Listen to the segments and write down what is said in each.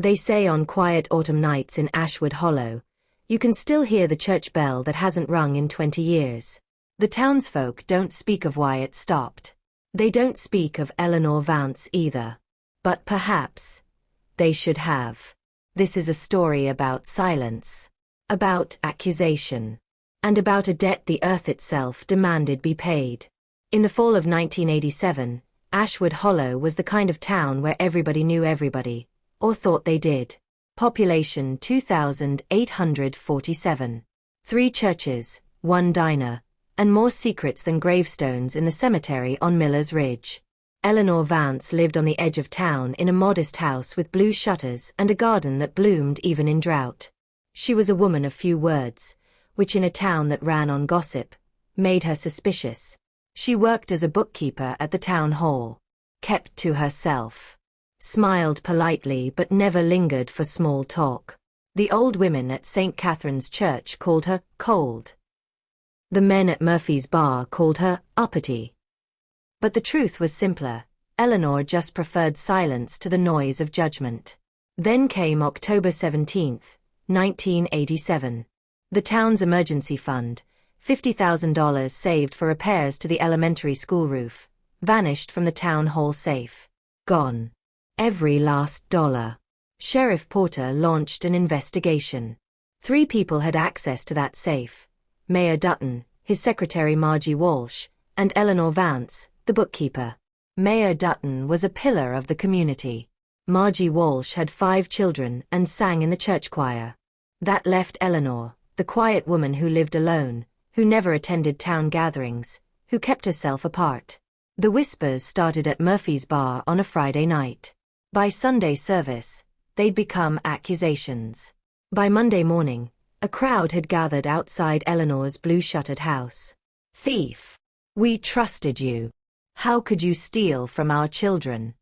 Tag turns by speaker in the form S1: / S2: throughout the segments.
S1: They say on quiet autumn nights in Ashwood Hollow, you can still hear the church bell that hasn't rung in 20 years. The townsfolk don't speak of why it stopped. They don't speak of Eleanor Vance either. But perhaps they should have. This is a story about silence, about accusation, and about a debt the earth itself demanded be paid. In the fall of 1987, Ashwood Hollow was the kind of town where everybody knew everybody, or thought they did. Population 2,847. 3 churches, 1 diner, and more secrets than gravestones in the cemetery on Miller's Ridge. Eleanor Vance lived on the edge of town in a modest house with blue shutters and a garden that bloomed even in drought. She was a woman of few words, which in a town that ran on gossip, made her suspicious. She worked as a bookkeeper at the town hall, kept to herself, smiled politely but never lingered for small talk. The old women at St. Catherine's Church called her cold. The men at Murphy's Bar called her uppity. But the truth was simpler. Eleanor just preferred silence to the noise of judgment. Then came October 17, 1987. The town's emergency fund, $50,000 saved for repairs to the elementary school roof, vanished from the town hall safe. Gone. Every last dollar. Sheriff Porter launched an investigation. 3 people had access to that safe: Mayor Dutton, his secretary Margie Walsh, and Eleanor Vance, the bookkeeper. Mayor Dutton was a pillar of the community. Margie Walsh had 5 children and sang in the church choir. That left Eleanor, the quiet woman who lived alone, who never attended town gatherings, who kept herself apart. The whispers started at Murphy's Bar on a Friday night. By Sunday service, they'd become accusations. By Monday morning, a crowd had gathered outside Eleanor's blue-shuttered house. "Thief! We trusted you. How could you steal from our children?"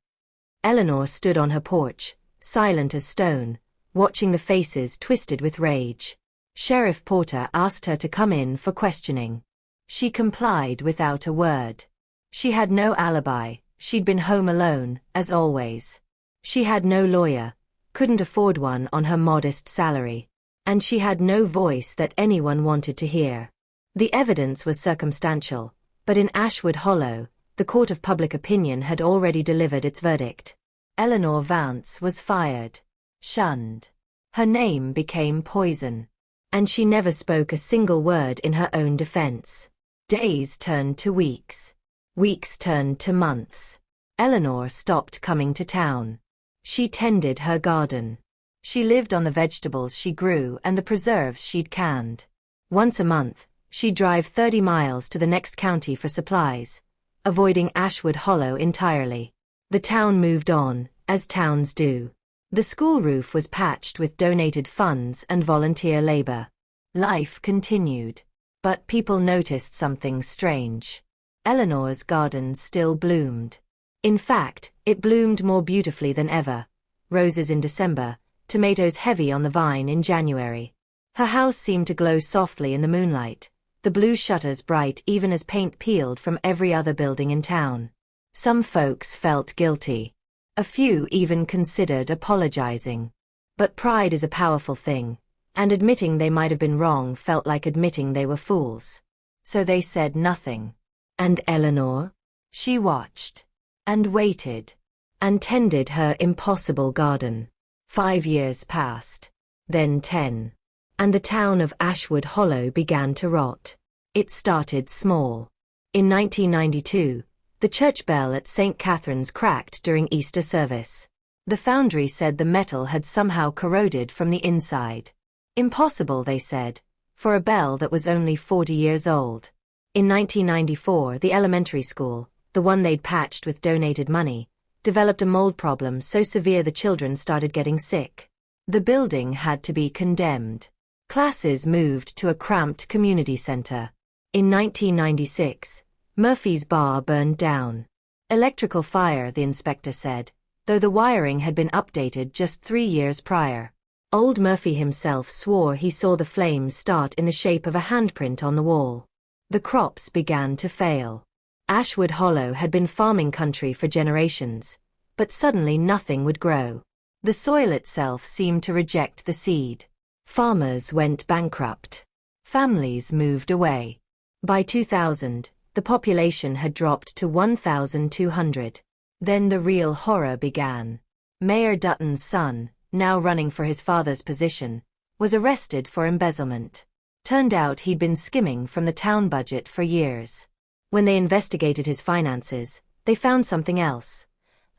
S1: Eleanor stood on her porch, silent as stone, watching the faces twisted with rage. Sheriff Porter asked her to come in for questioning. She complied without a word. She had no alibi, she'd been home alone, as always. She had no lawyer, couldn't afford one on her modest salary. And she had no voice that anyone wanted to hear. The evidence was circumstantial, but in Ashwood Hollow, the court of public opinion had already delivered its verdict. Eleanor Vance was fired, shunned. Her name became poison. And she never spoke a single word in her own defense. Days turned to weeks. Weeks turned to months. Eleanor stopped coming to town. She tended her garden. She lived on the vegetables she grew and the preserves she'd canned. Once a month, she'd drive 30 miles to the next county for supplies, avoiding Ashwood Hollow entirely. The town moved on, as towns do. The school roof was patched with donated funds and volunteer labor. Life continued. But people noticed something strange. Eleanor's garden still bloomed. In fact, it bloomed more beautifully than ever. Roses in December, tomatoes heavy on the vine in January. Her house seemed to glow softly in the moonlight, the blue shutters bright even as paint peeled from every other building in town. Some folks felt guilty. A few even considered apologizing. But pride is a powerful thing, and admitting they might have been wrong felt like admitting they were fools. So they said nothing. And Eleanor? She watched. And waited. And tended her impossible garden. 5 years passed. Then 10. And the town of Ashwood Hollow began to rot. It started small. In 1992, the church bell at St. Catherine's cracked during Easter service. The foundry said the metal had somehow corroded from the inside. Impossible, they said, for a bell that was only 40 years old. In 1994, the elementary school, the one they'd patched with donated money, developed a mold problem so severe the children started getting sick. The building had to be condemned. Classes moved to a cramped community center. In 1996, Murphy's Bar burned down. Electrical fire, the inspector said, though the wiring had been updated just 3 years prior. Old Murphy himself swore he saw the flames start in the shape of a handprint on the wall. The crops began to fail. Ashwood Hollow had been farming country for generations, but suddenly nothing would grow. The soil itself seemed to reject the seed. Farmers went bankrupt. Families moved away. By 2000, the population had dropped to 1,200. Then the real horror began. Mayor Dutton's son, now running for his father's position, was arrested for embezzlement. Turned out he'd been skimming from the town budget for years. When they investigated his finances, they found something else.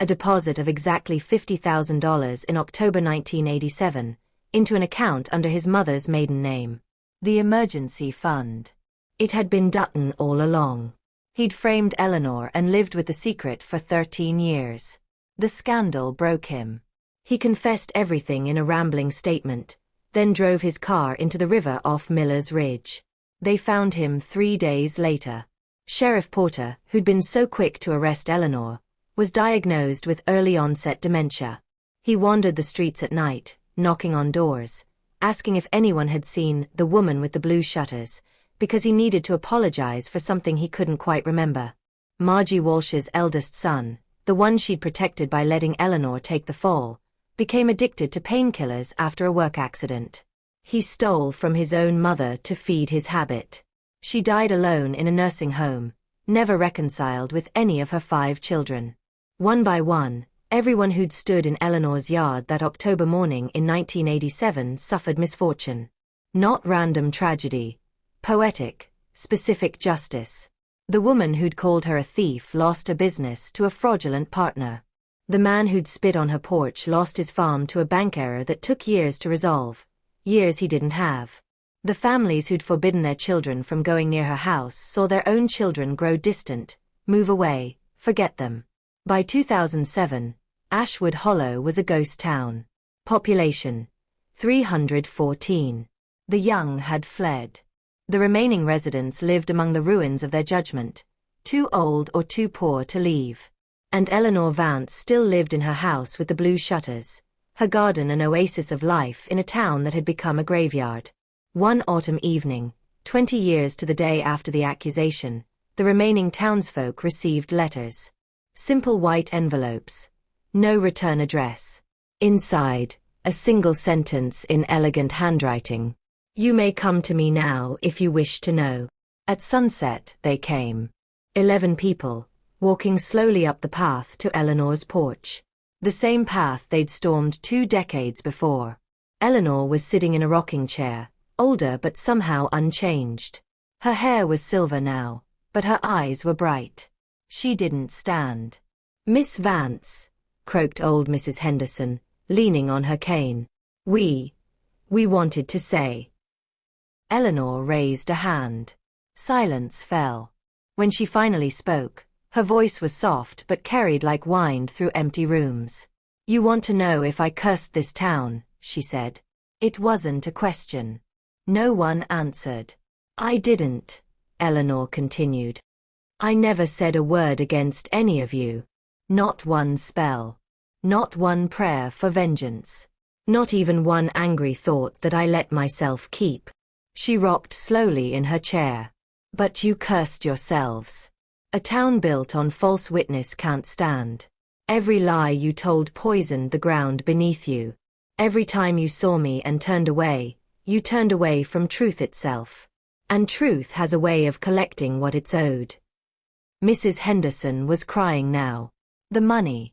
S1: A deposit of exactly $50,000 in October 1987, into an account under his mother's maiden name. The emergency fund. It had been Dutton all along. He'd framed Eleanor and lived with the secret for 13 years. The scandal broke him. He confessed everything in a rambling statement, then drove his car into the river off Miller's Ridge. They found him 3 days later. Sheriff Porter, who'd been so quick to arrest Eleanor, was diagnosed with early-onset dementia. He wandered the streets at night, knocking on doors, asking if anyone had seen the woman with the blue shutters, because he needed to apologize for something he couldn't quite remember. Margie Walsh's eldest son, the one she'd protected by letting Eleanor take the fall, became addicted to painkillers after a work accident. He stole from his own mother to feed his habit. She died alone in a nursing home, never reconciled with any of her 5 children. One by one, everyone who'd stood in Eleanor's yard that October morning in 1987 suffered misfortune. Not random tragedy. Poetic, specific justice. The woman who'd called her a thief lost her business to a fraudulent partner. The man who'd spit on her porch lost his farm to a bank error that took years to resolve. Years he didn't have. The families who'd forbidden their children from going near her house saw their own children grow distant, move away, forget them. By 2007, Ashwood Hollow was a ghost town. Population: 314. The young had fled. The remaining residents lived among the ruins of their judgment, too old or too poor to leave. And Eleanor Vance still lived in her house with the blue shutters, her garden an oasis of life in a town that had become a graveyard. One autumn evening, 20 years to the day after the accusation, the remaining townsfolk received letters. Simple white envelopes. No return address. Inside, a single sentence in elegant handwriting. You may come to me now if you wish to know. At sunset, they came. 11 people, walking slowly up the path to Eleanor's porch. The same path they'd stormed 2 decades before. Eleanor was sitting in a rocking chair, older but somehow unchanged. Her hair was silver now, but her eyes were bright. She didn't stand. Miss Vance, croaked old Mrs. Henderson, leaning on her cane. We wanted to say. Eleanor raised a hand. Silence fell. When she finally spoke, her voice was soft but carried like wind through empty rooms. You want to know if I cursed this town, she said. It wasn't a question. No one answered. I didn't, Eleanor continued. I never said a word against any of you. Not one spell. Not one prayer for vengeance. Not even one angry thought that I let myself keep. She rocked slowly in her chair. But you cursed yourselves. A town built on false witness can't stand. Every lie you told poisoned the ground beneath you. Every time you saw me and turned away, you turned away from truth itself. And truth has a way of collecting what it's owed. Mrs. Henderson was crying now. The money.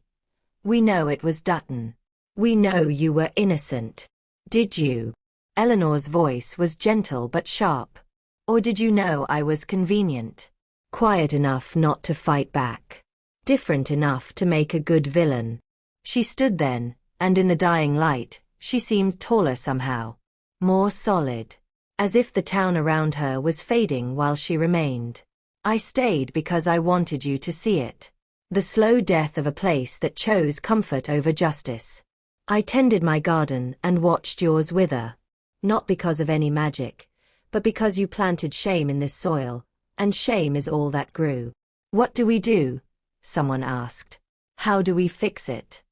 S1: We know it was Dutton. We know you were innocent. Did you? Eleanor's voice was gentle but sharp. Or did you know I was convenient? Quiet enough not to fight back. Different enough to make a good villain. She stood then, and in the dying light, she seemed taller somehow. More solid. As if the town around her was fading while she remained. I stayed because I wanted you to see it. The slow death of a place that chose comfort over justice. I tended my garden and watched yours wither. Not because of any magic, but because you planted shame in this soil, and shame is all that grew. What do we do? Someone asked. How do we fix it?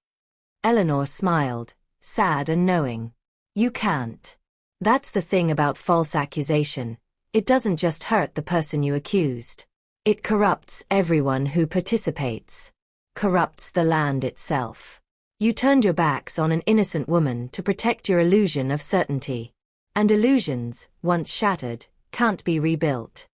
S1: Eleanor smiled, sad and knowing. You can't. That's the thing about false accusation. It doesn't just hurt the person you accused. It corrupts everyone who participates. Corrupts the land itself. You turned your backs on an innocent woman to protect your illusion of certainty. And illusions, once shattered, can't be rebuilt.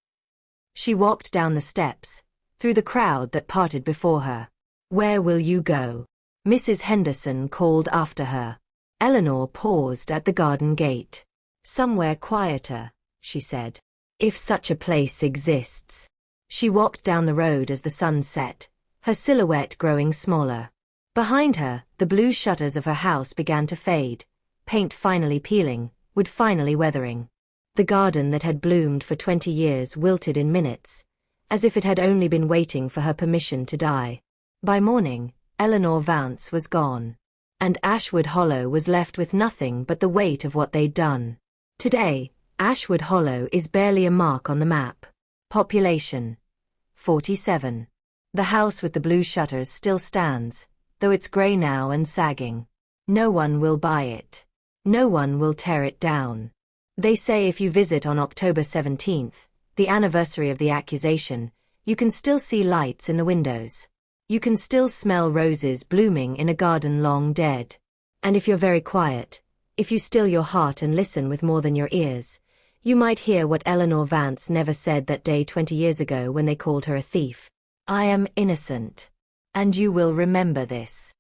S1: She walked down the steps, through the crowd that parted before her. Where will you go? Mrs. Henderson called after her. Eleanor paused at the garden gate. Somewhere quieter, she said. If such a place exists. She walked down the road as the sun set, her silhouette growing smaller. Behind her, the blue shutters of her house began to fade, paint finally peeling, wood finally weathering. The garden that had bloomed for 20 years wilted in minutes, as if it had only been waiting for her permission to die. By morning, Eleanor Vance was gone. And Ashwood Hollow was left with nothing but the weight of what they'd done. Today, Ashwood Hollow is barely a mark on the map. Population: 47. The house with the blue shutters still stands, though it's grey now and sagging. No one will buy it. No one will tear it down. They say if you visit on October 17th, the anniversary of the accusation, you can still see lights in the windows. You can still smell roses blooming in a garden long dead. And if you're very quiet, if you still your heart and listen with more than your ears, you might hear what Eleanor Vance never said that day 20 years ago when they called her a thief. I am innocent. And you will remember this.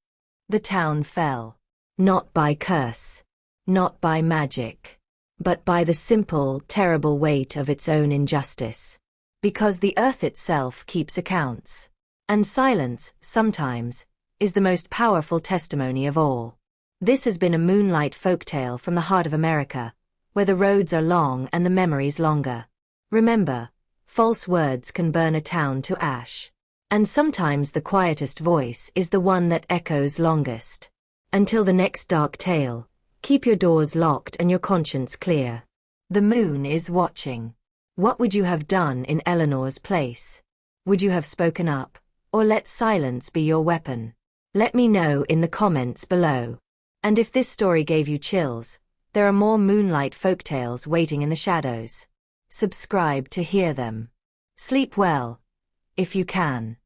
S1: The town fell. Not by curse. Not by magic. But by the simple, terrible weight of its own injustice. Because the earth itself keeps accounts. And silence, sometimes, is the most powerful testimony of all. This has been a Moonlight folktale from the heart of America, where the roads are long and the memories longer. Remember, false words can burn a town to ash. And sometimes the quietest voice is the one that echoes longest. Until the next dark tale, keep your doors locked and your conscience clear. The moon is watching. What would you have done in Eleanor's place? Would you have spoken up? Or let silence be your weapon? Let me know in the comments below. And if this story gave you chills, there are more Moonlight folktales waiting in the shadows. Subscribe to hear them. Sleep well, if you can.